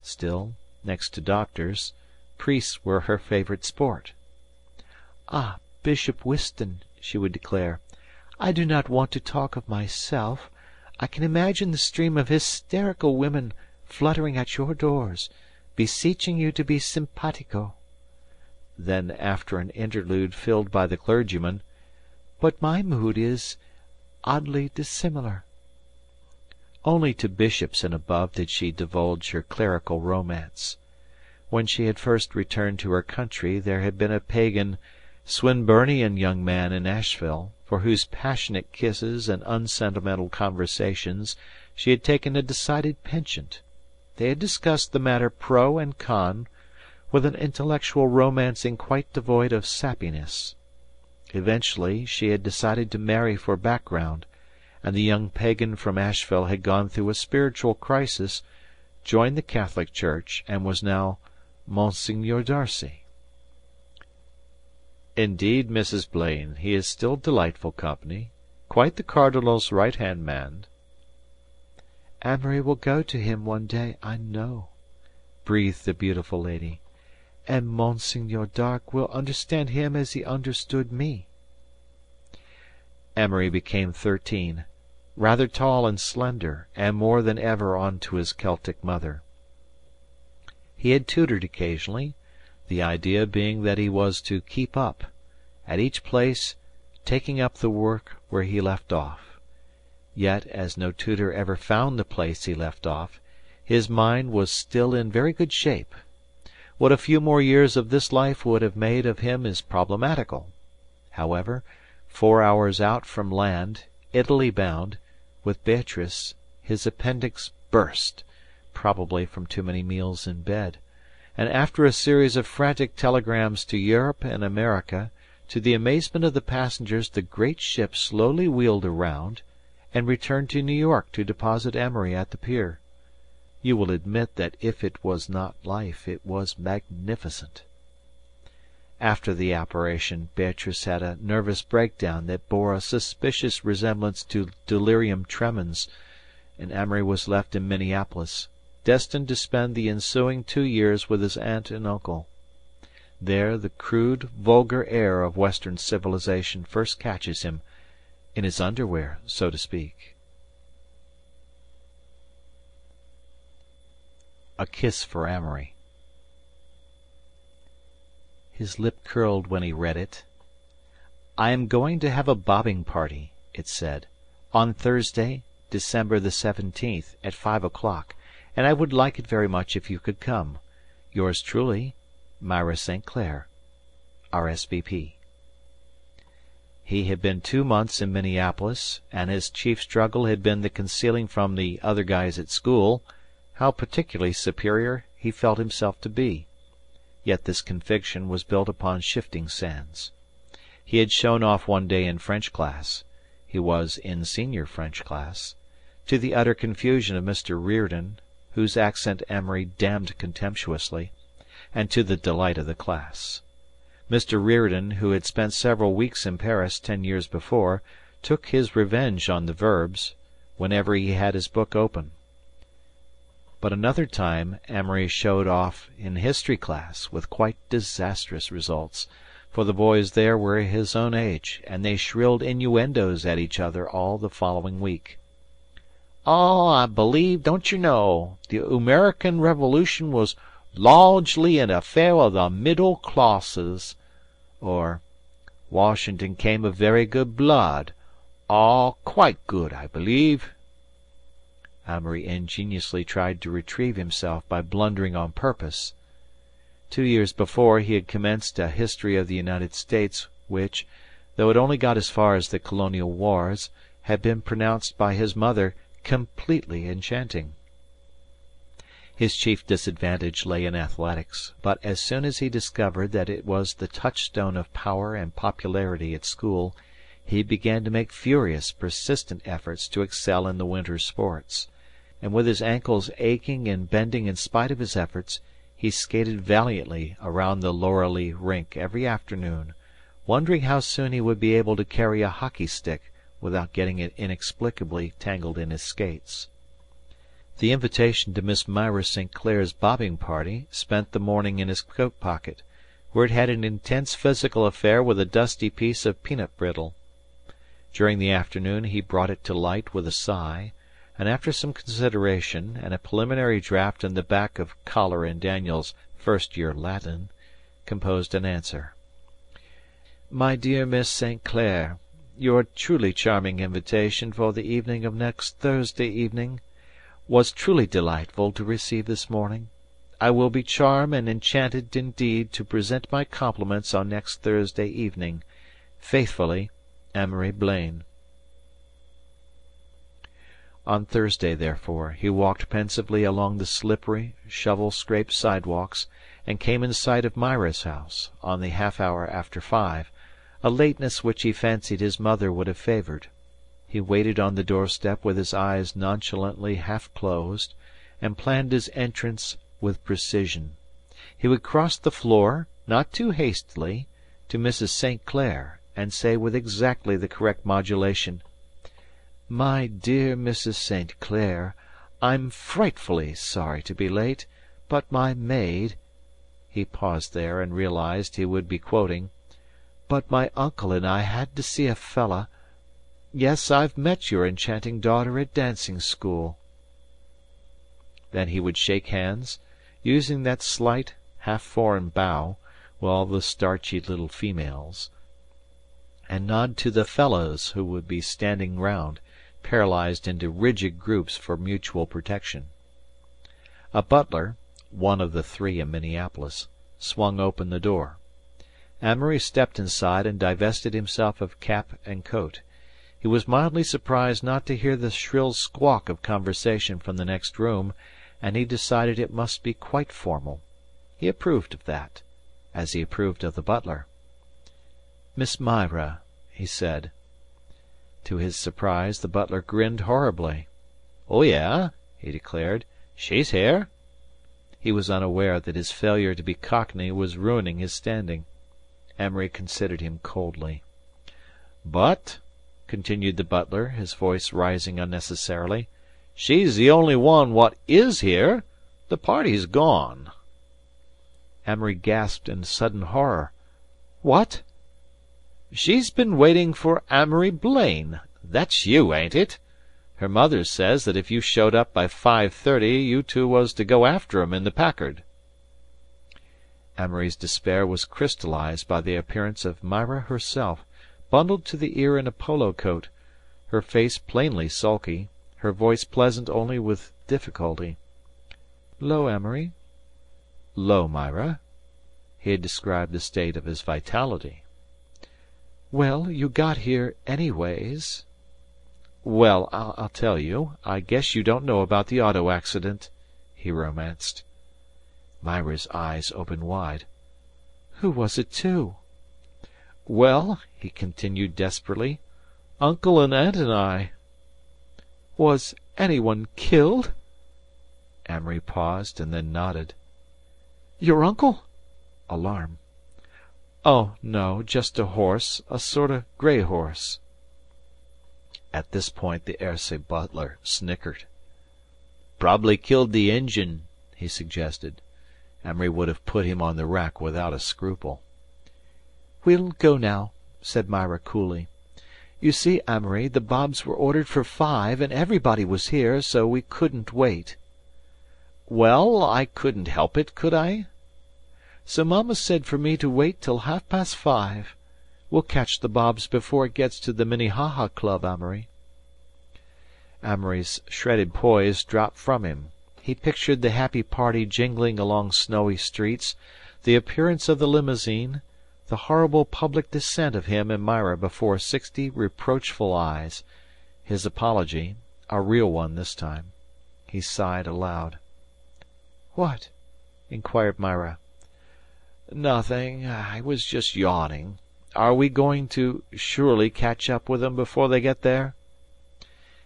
Still, next to doctors, priests were her favourite sport. "Ah, Bishop Whiston," she would declare, "I do not want to talk of myself. I can imagine the stream of hysterical women fluttering at your doors, beseeching you to be simpatico." Then, after an interlude filled by the clergyman, "But my mood is oddly dissimilar." Only to bishops and above did she divulge her clerical romance. When she had first returned to her country there had been a pagan, Swinburnian young man in Asheville, for whose passionate kisses and unsentimental conversations she had taken a decided penchant. They had discussed the matter pro and con, with an intellectual romancing quite devoid of sappiness. Eventually she had decided to marry for background, and the young pagan from Asheville had gone through a spiritual crisis, joined the Catholic Church, and was now Monsignor Darcy. "Indeed, Mrs. Blaine, he is still delightful company. Quite the cardinal's right-hand man." "Amory will go to him one day, I know," breathed the beautiful lady, "and Monsignor Dark will understand him as he understood me." Amory became 13, rather tall and slender, and more than ever on to his Celtic mother. He had tutored occasionally, the idea being that he was to keep up, at each place taking up the work where he left off. Yet, as no tutor ever found the place he left off, his mind was still in very good shape. What a few more years of this life would have made of him is problematical. However, 4 hours out from land, Italy bound, with Beatrice, his appendix burst, probably from too many meals in bed, and after a series of frantic telegrams to Europe and America, to the amazement of the passengers the great ship slowly wheeled around, and returned to New York to deposit Amory at the pier. You will admit that if it was not life it was magnificent. After the operation Beatrice had a nervous breakdown that bore a suspicious resemblance to delirium tremens, and Amory was left in Minneapolis, destined to spend the ensuing 2 years with his aunt and uncle. There the crude, vulgar air of Western civilization first catches him, in his underwear, so to speak. A kiss for Amory. His lip curled when he read it. "I am going to have a bobbing party," it said, "on Thursday, December the 17th, at 5 o'clock, and I would like it very much if you could come. Yours truly, Myra St. Clair, R.S.V.P." He had been 2 months in Minneapolis, and his chief struggle had been the concealing from the other guys at school how particularly superior he felt himself to be. Yet this conviction was built upon shifting sands. He had shown off one day in French class he was in senior French class to the utter confusion of Mr. Reardon, whose accent Amory damned contemptuously, and to the delight of the class. Mr. Reardon, who had spent several weeks in Paris 10 years before, took his revenge on the verbs whenever he had his book open. But another time Amory showed off in history class, with quite disastrous results, for the boys there were his own age, and they shrilled innuendos at each other all the following week. "Oh, I believe, don't you know, the American Revolution was largely an affair of the middle classes," or "Washington came of very good blood, quite good, I believe." Amory ingeniously tried to retrieve himself by blundering on purpose. 2 years before he had commenced a history of the United States which, though it only got as far as the colonial wars, had been pronounced by his mother completely enchanting. His chief disadvantage lay in athletics, but as soon as he discovered that it was the touchstone of power and popularity at school, he began to make furious, persistent efforts to excel in the winter sports, and with his ankles aching and bending in spite of his efforts, he skated valiantly around the Lauralee rink every afternoon, wondering how soon he would be able to carry a hockey stick without getting it inexplicably tangled in his skates. The invitation to Miss Myra St. Clair's bobbing party spent the morning in his coat pocket, where it had an intense physical affair with a dusty piece of peanut brittle. During the afternoon he brought it to light with a sigh, and after some consideration and a preliminary draft in the back of Collar and Daniel's first-year Latin, composed an answer. My dear Miss St. Clair, your truly charming invitation for the evening of next Thursday evening was truly delightful to receive this morning. I will be charmed and enchanted indeed to present my compliments on next Thursday evening. Faithfully, Amory Blaine. On Thursday, therefore, he walked pensively along the slippery, shovel-scraped sidewalks, and came in sight of Myra's house, on the half-hour after 5, a lateness which he fancied his mother would have favoured. He waited on the doorstep with his eyes nonchalantly half-closed, and planned his entrance with precision. He would cross the floor, not too hastily, to Mrs. St. Clair, and say with exactly the correct modulation, My dear Mrs. St. Clair, I'm frightfully sorry to be late, but my maid he paused there, and realized he would be quoting, but my uncle and I had to see a fella. Yes, I've met your enchanting daughter at dancing school. Then he would shake hands, using that slight, half-foreign bow, with all the starchy little females, and nod to the fellows who would be standing round, paralysed into rigid groups for mutual protection. A butler, one of the 3 in Minneapolis, swung open the door. Amory stepped inside and divested himself of cap and coat. He was mildly surprised not to hear the shrill squawk of conversation from the next room, and he decided it must be quite formal. He approved of that, as he approved of the butler. Miss Myra, he said. To his surprise, the butler grinned horribly. Oh, yeah, he declared. She's here. He was unaware that his failure to be cockney was ruining his standing. Amory considered him coldly. But, continued the butler, his voice rising unnecessarily, she's the only one what is here. The party's gone. Amory gasped in sudden horror. What? She's been waiting for Amory Blaine. That's you, ain't it? Her mother says that if you showed up by 5:30, you two was to go after 'em in the Packard. Amory's despair was crystallized by the appearance of Myra herself, bundled to the ear in a polo coat, her face plainly sulky, her voice pleasant only with difficulty. "'Lo, Amory." "'Lo, Myra." He had described the state of his vitality. "Well, you got here anyways." "Well, I'll tell you. I guess you don't know about the auto accident," he romanced. Myra's eyes opened wide. "Who was it to?" "Well," he continued desperately, "Uncle and Aunt and I." "Was anyone killed?" Amory paused and then nodded. "Your uncle?" Alarm. "Oh, no, just a horse, a sort of gray horse." At this point the Erse butler snickered. "Probably killed the engine," he suggested. Amory would have put him on the rack without a scruple. "We'll go now," said Myra coolly. "You see, Amory, the bobs were ordered for 5, and everybody was here, so we couldn't wait." "Well, I couldn't help it, could I?" "So Mama said for me to wait till 5:30. We'll catch the bobs before it gets to the Minnehaha Club, Amory." Amory's shredded poise dropped from him. He pictured the happy party jingling along snowy streets, the appearance of the limousine, the horrible public descent of him and Myra before 60 reproachful eyes, his apology, a real one this time. He sighed aloud. "What?" inquired Myra. "Nothing. I was just yawning. Are we going to surely catch up with them before they get there?"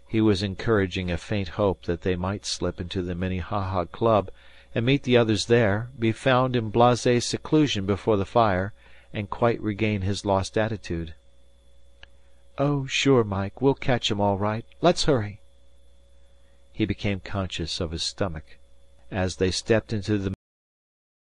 He was encouraging a faint hope that they might slip into the Minnehaha Club and meet the others there, be found in blasé seclusion before the fire, and quite regain his lost attitude. "Oh, sure, Mike, we'll catch 'em all right. Let's hurry." he became conscious of his stomach. As they stepped into the